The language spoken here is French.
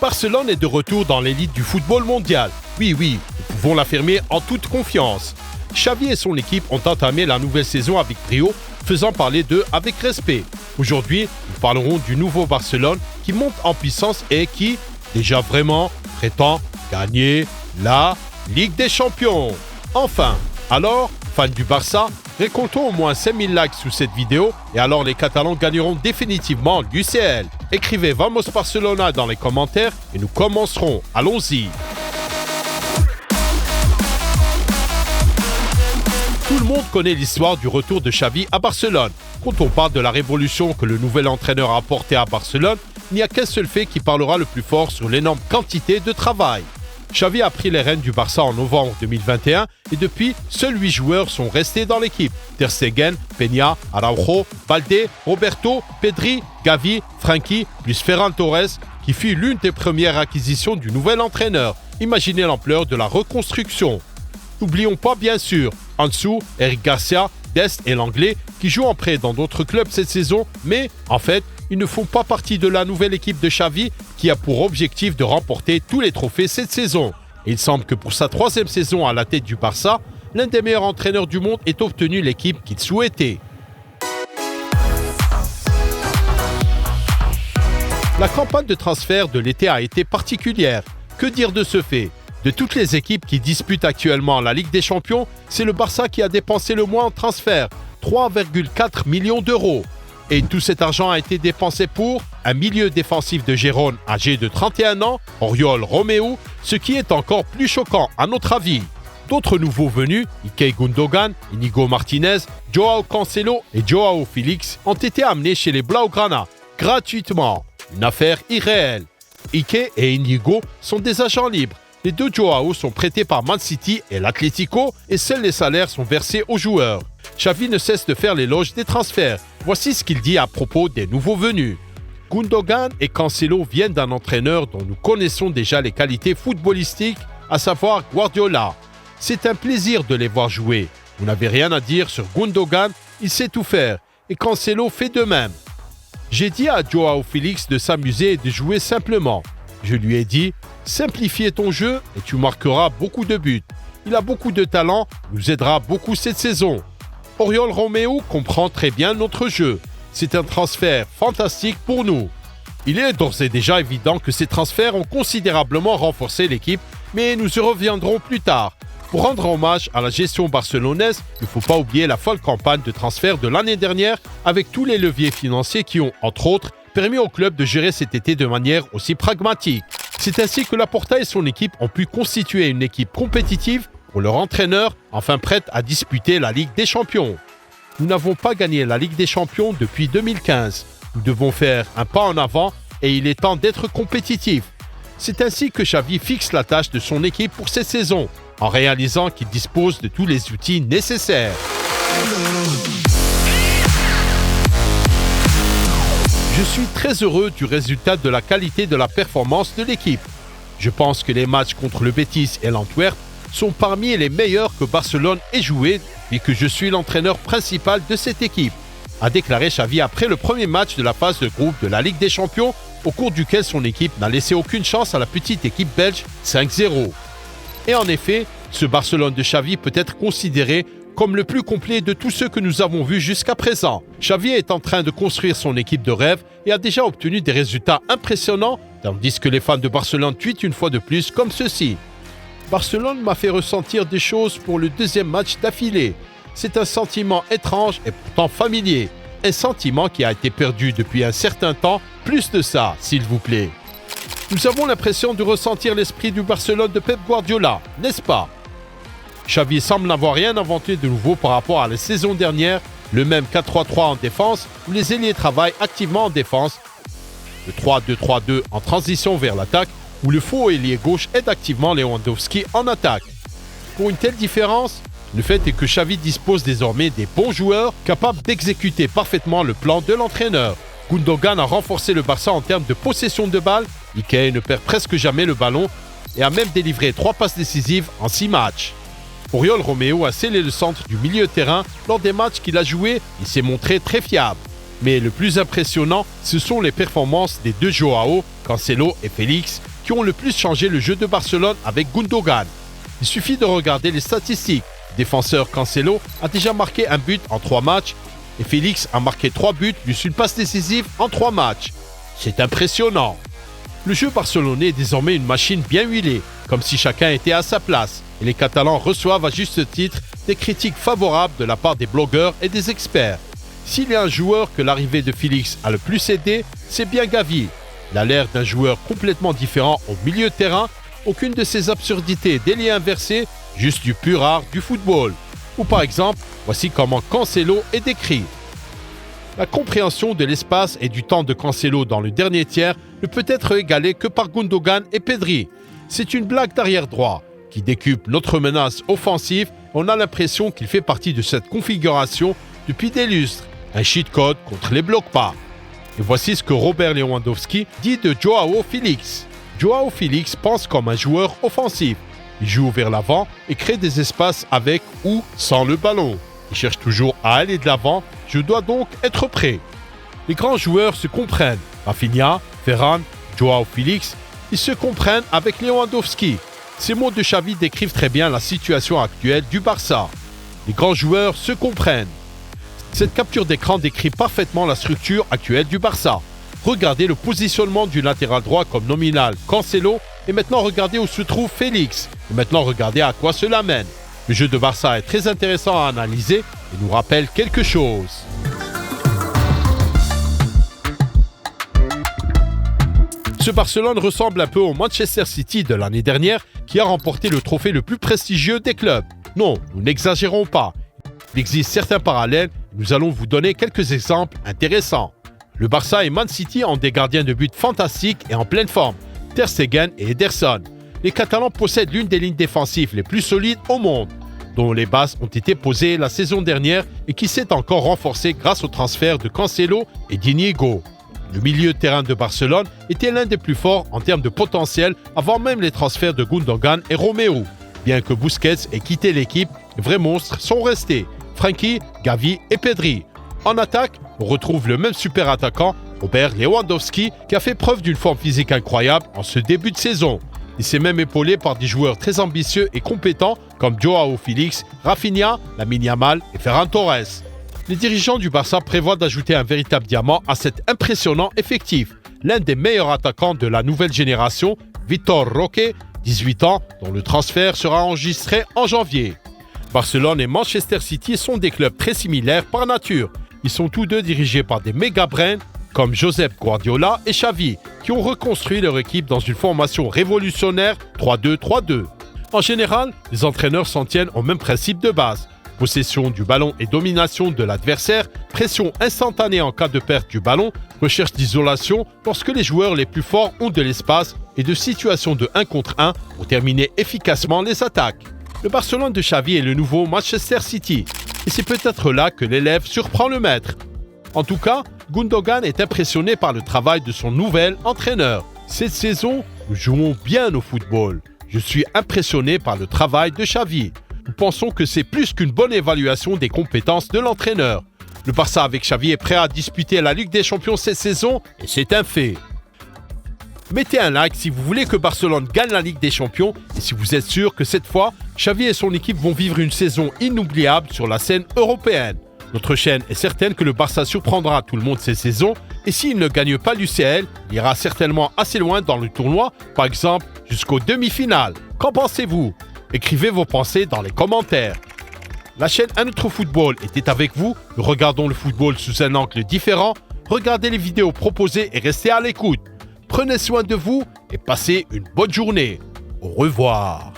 Barcelone est de retour dans l'élite du football mondial. Oui, nous pouvons l'affirmer en toute confiance. Xavi et son équipe ont entamé la nouvelle saison avec brio, faisant parler d'eux avec respect. Aujourd'hui, nous parlerons du nouveau Barcelone qui monte en puissance et qui, déjà vraiment, prétend gagner la Ligue des Champions. Enfin, alors, fans du Barça, récoltons au moins 5000 likes sous cette vidéo et alors les Catalans gagneront définitivement l'UCL. Écrivez Vamos Barcelona dans les commentaires et nous commencerons. Allons-y. Tout le monde connaît l'histoire du retour de Xavi à Barcelone. Quand on parle de la révolution que le nouvel entraîneur a apportée à Barcelone, il n'y a qu'un seul fait qui parlera le plus fort sur l'énorme quantité de travail. Xavi a pris les rênes du Barça en novembre 2021 et depuis, seuls 8 joueurs sont restés dans l'équipe. Ter Stegen, Peña, Araujo, Balde, Roberto, Pedri, Gavi, Frenkie, plus Ferran Torres, qui fut l'une des premières acquisitions du nouvel entraîneur. Imaginez l'ampleur de la reconstruction. N'oublions pas bien sûr Ansu, Eric Garcia, Dest et l'Anglais qui jouent en prêt dans d'autres clubs cette saison, mais en fait, ils ne font pas partie de la nouvelle équipe de Xavi qui a pour objectif de remporter tous les trophées cette saison. Et il semble que pour sa 3e saison à la tête du Barça, l'un des meilleurs entraîneurs du monde ait obtenu l'équipe qu'il souhaitait. La campagne de transfert de l'été a été particulière. Que dire de ce fait ? De toutes les équipes qui disputent actuellement la Ligue des Champions, c'est le Barça qui a dépensé le moins en transfert, 3,4 millions d'euros. Et tout cet argent a été dépensé pour un milieu défensif de Gérone âgé de 31 ans, Oriol Romeu, ce qui est encore plus choquant à notre avis. D'autres nouveaux venus, Ilkay Gundogan, Inigo Martinez, Joao Cancelo et Joao Félix, ont été amenés chez les Blaugrana, gratuitement. Une affaire irréelle. Ilkay et Inigo sont des agents libres. Les deux Joao sont prêtés par Man City et l'Atlético et seuls les salaires sont versés aux joueurs. Xavi ne cesse de faire l'éloge des transferts. Voici ce qu'il dit à propos des nouveaux venus. Gundogan et Cancelo viennent d'un entraîneur dont nous connaissons déjà les qualités footballistiques, à savoir Guardiola. C'est un plaisir de les voir jouer. Vous n'avez rien à dire sur Gundogan, il sait tout faire. Et Cancelo fait de même. J'ai dit à Joao Félix de s'amuser et de jouer simplement. Je lui ai dit, simplifie ton jeu et tu marqueras beaucoup de buts. Il a beaucoup de talent, il nous aidera beaucoup cette saison. Oriol Romeu comprend très bien notre jeu. C'est un transfert fantastique pour nous. Il est d'ores et déjà évident que ces transferts ont considérablement renforcé l'équipe, mais nous y reviendrons plus tard. Pour rendre hommage à la gestion barcelonaise, il ne faut pas oublier la folle campagne de transfert de l'année dernière avec tous les leviers financiers qui ont, entre autres, permis au club de gérer cet été de manière aussi pragmatique. C'est ainsi que Laporta et son équipe ont pu constituer une équipe compétitive pour leur entraîneur, enfin prête à disputer la Ligue des Champions. Nous n'avons pas gagné la Ligue des Champions depuis 2015. Nous devons faire un pas en avant et il est temps d'être compétitif. C'est ainsi que Xavi fixe la tâche de son équipe pour cette saison, en réalisant qu'il dispose de tous les outils nécessaires. Je suis très heureux du résultat de la qualité de la performance de l'équipe. Je pense que les matchs contre le Betis et l'Antwerp sont parmi les meilleurs que Barcelone ait joué et que je suis l'entraîneur principal de cette équipe, a déclaré Xavi après le premier match de la phase de groupe de la Ligue des Champions, au cours duquel son équipe n'a laissé aucune chance à la petite équipe belge 5-0. Et en effet, ce Barcelone de Xavi peut être considéré comme le plus complet de tous ceux que nous avons vus jusqu'à présent. Xavi est en train de construire son équipe de rêve et a déjà obtenu des résultats impressionnants, tandis que les fans de Barcelone tweetent une fois de plus comme ceci. Barcelone m'a fait ressentir des choses pour le deuxième match d'affilée. C'est un sentiment étrange et pourtant familier. Un sentiment qui a été perdu depuis un certain temps. Plus de ça, s'il vous plaît. Nous avons l'impression de ressentir l'esprit du Barcelone de Pep Guardiola, n'est-ce pas ? Xavi semble n'avoir rien inventé de nouveau par rapport à la saison dernière, le même 4-3-3 en défense, où les ailiers travaillent activement en défense, le 3-2-3-2 en transition vers l'attaque, où le faux ailier gauche aide activement Lewandowski en attaque. Pour une telle différence, le fait est que Xavi dispose désormais des bons joueurs capables d'exécuter parfaitement le plan de l'entraîneur. Gundogan a renforcé le Barça en termes de possession de balle, Ilkay ne perd presque jamais le ballon et a même délivré 3 passes décisives en 6 matchs. Oriol Romeu a scellé le centre du milieu de terrain lors des matchs qu'il a joués, il s'est montré très fiable. Mais le plus impressionnant, ce sont les performances des deux Joao, Cancelo et Félix, qui ont le plus changé le jeu de Barcelone avec Gundogan. Il suffit de regarder les statistiques. Le défenseur Cancelo a déjà marqué un but en 3 matchs et Félix a marqué 3 buts plus une passe décisive en 3 matchs. C'est impressionnant. Le jeu barcelonais est désormais une machine bien huilée, comme si chacun était à sa place. Et les Catalans reçoivent à juste titre des critiques favorables de la part des blogueurs et des experts. S'il y a un joueur que l'arrivée de Félix a le plus aidé, c'est bien Gavi. Il a l'air d'un joueur complètement différent au milieu de terrain, aucune de ces absurdités d'ailier inversé, juste du pur art du football. Ou par exemple, voici comment Cancelo est décrit. La compréhension de l'espace et du temps de Cancelo dans le dernier tiers ne peut être égalée que par Gundogan et Pedri. C'est une blague d'arrière droit qui décuple notre menace offensive. On a l'impression qu'il fait partie de cette configuration depuis des lustres. Un cheat code contre les blocs pas. Et voici ce que Robert Lewandowski dit de Joao Félix. Joao Félix pense comme un joueur offensif. Il joue vers l'avant et crée des espaces avec ou sans le ballon. Il cherche toujours à aller de l'avant, je dois donc être prêt. Les grands joueurs se comprennent. Rafinha, Ferran, Joao Félix, ils se comprennent avec Lewandowski. Ces mots de Xavi décrivent très bien la situation actuelle du Barça. Les grands joueurs se comprennent. Cette capture d'écran décrit parfaitement la structure actuelle du Barça. Regardez le positionnement du latéral droit comme nominal Cancelo et maintenant regardez où se trouve Félix. Et maintenant regardez à quoi cela mène. Le jeu de Barça est très intéressant à analyser et nous rappelle quelque chose. Ce Barcelone ressemble un peu au Manchester City de l'année dernière qui a remporté le trophée le plus prestigieux des clubs. Non, nous n'exagérons pas. Il existe certains parallèles et nous allons vous donner quelques exemples intéressants. Le Barça et Man City ont des gardiens de but fantastiques et en pleine forme, Ter Stegen et Ederson. Les Catalans possèdent l'une des lignes défensives les plus solides au monde, dont les bases ont été posées la saison dernière et qui s'est encore renforcée grâce au transfert de Cancelo et d'Inigo. Le milieu de terrain de Barcelone était l'un des plus forts en termes de potentiel avant même les transferts de Gundogan et Romeu. Bien que Busquets ait quitté l'équipe, les vrais monstres sont restés, Frenkie, Gavi et Pedri. En attaque, on retrouve le même super attaquant, Robert Lewandowski, qui a fait preuve d'une forme physique incroyable en ce début de saison. Il s'est même épaulé par des joueurs très ambitieux et compétents comme Joao Félix, Rafinha, Lamine Yamal et Ferran Torres. Les dirigeants du Barça prévoient d'ajouter un véritable diamant à cet impressionnant effectif. L'un des meilleurs attaquants de la nouvelle génération, Vitor Roque, 18 ans, dont le transfert sera enregistré en janvier. Barcelone et Manchester City sont des clubs très similaires par nature. Ils sont tous deux dirigés par des méga-brains comme Josep Guardiola et Xavi, qui ont reconstruit leur équipe dans une formation révolutionnaire 3-2-3-2. En général, les entraîneurs s'en tiennent au même principe de base. Possession du ballon et domination de l'adversaire, pression instantanée en cas de perte du ballon, recherche d'isolation lorsque les joueurs les plus forts ont de l'espace et de situations de 1 contre 1 pour terminer efficacement les attaques. Le Barcelone de Xavi est le nouveau Manchester City. Et c'est peut-être là que l'élève surprend le maître. En tout cas, Gundogan est impressionné par le travail de son nouvel entraîneur. Cette saison, nous jouons bien au football. Je suis impressionné par le travail de Xavi. Nous pensons que c'est plus qu'une bonne évaluation des compétences de l'entraîneur. Le Barça avec Xavi est prêt à disputer la Ligue des Champions cette saison et c'est un fait. Mettez un like si vous voulez que Barcelone gagne la Ligue des Champions et si vous êtes sûr que cette fois, Xavi et son équipe vont vivre une saison inoubliable sur la scène européenne. Notre chaîne est certaine que le Barça surprendra tout le monde cette saison et s'il ne gagne pas l'UCL, il ira certainement assez loin dans le tournoi, par exemple jusqu'aux demi-finales. Qu'en pensez-vous ? Écrivez vos pensées dans les commentaires. La chaîne Un Autre Football était avec vous. Nous regardons le football sous un angle différent. Regardez les vidéos proposées et restez à l'écoute. Prenez soin de vous et passez une bonne journée. Au revoir.